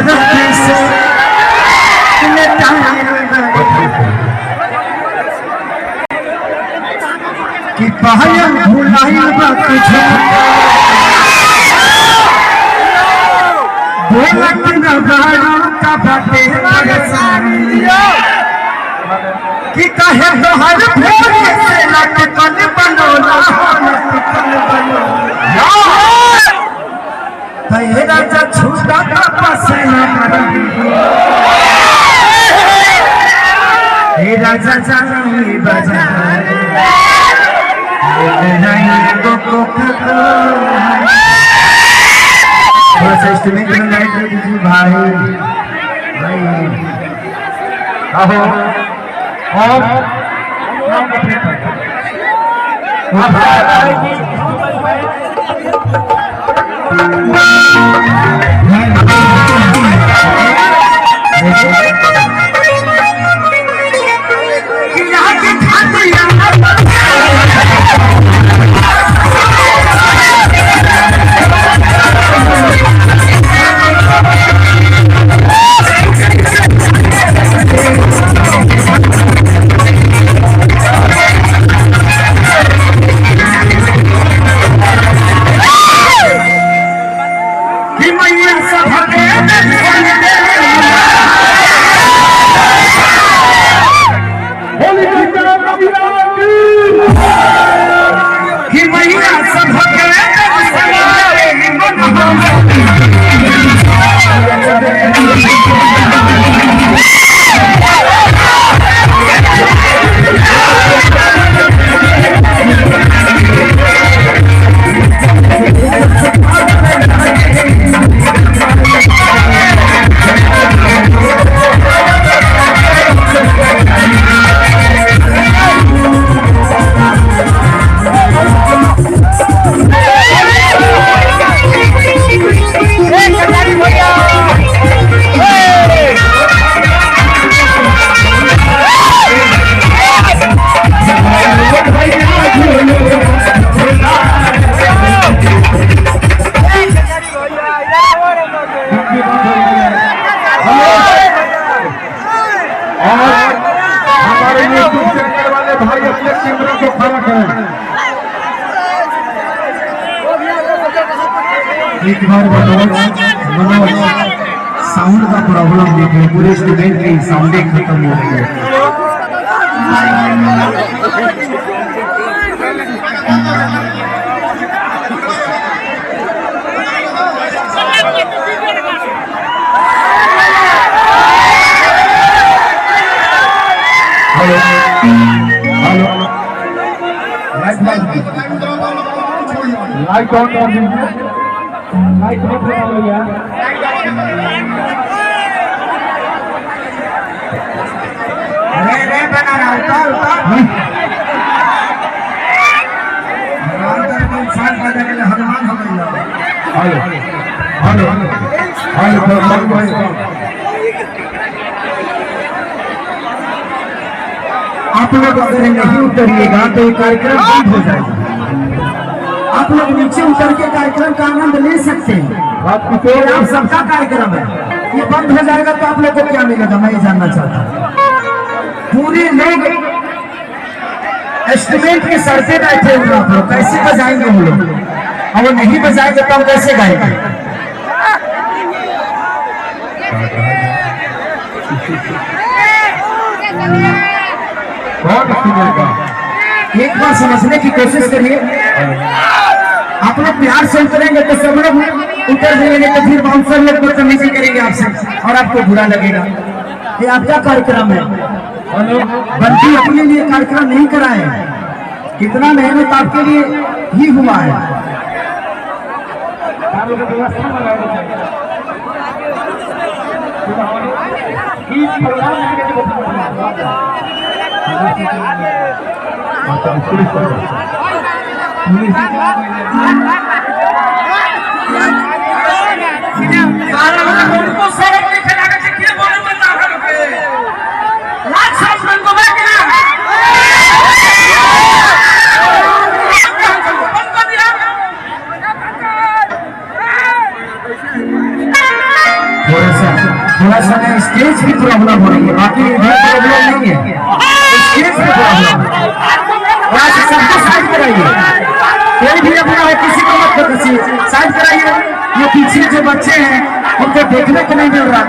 धरती से कि पायल भुलाई बा तुझे बोलत न बारू का बाटे परेशानी कि कहे तोहर भोर से लटकन बनोला लटकन बनोला तेरा जा छूटा का पसीना तेरा जा जानी बाजार इंस्ट्रूमेंट में लाइट दे दीजिए भाई आहो और एक बार मनोज साउंड का प्रॉब्लम देखिए पूरे स्टूडेंट की साउंडिंग खत्म हो रही है। लाइट ऑन कर दीजिए। लाइट ऑफ हो गया। रे बना रहा उतार इंसान पैदा के लिए हनुमान हो गई। हेलो आप लोग अगर नहीं उतरिएगा तो ये कार्यक्रम बंद हो जाएगा। आप लोग नीचे उतर के कार्यक्रम का आनंद ले सकते हैं। आप सबका कार्यक्रम है, ये बंद हो जाएगा तो आप लोग को क्या मिलेगा मैं ये जानना चाहता हूँ। पूरे लोग इंस्ट्रूमेंट के सर पे बैठे हुए आप लोग कैसे बजाएंगे हम लोग, और वो नहीं बजाएंगे तो हम कैसे गाएंगे। एक बार समझने की कोशिश करिए। आप लोग प्यार से उतरेंगे तो सब लोग उतर जाएंगे, तो फिर बाउंसर लोग बदतमीजी करेंगे आपसे और आपको बुरा लगेगा। ये आपका कार्यक्रम है, बंदी अपने लिए कार्यक्रम नहीं कराए, कितना मेहनत आपके लिए ही हुआ है। थोड़ा सा स्टेज की प्रॉब्लम हो रही है, बाकी इधर प्रॉब्लम नहीं है, स्टेज की प्रॉब्लम है। सबको साइड कराइए, कोई भी अपना है किसी को मत किसी साइड कराइए। ये पीछे जो बच्चे हैं उनको देखने को नहीं मिल रहा।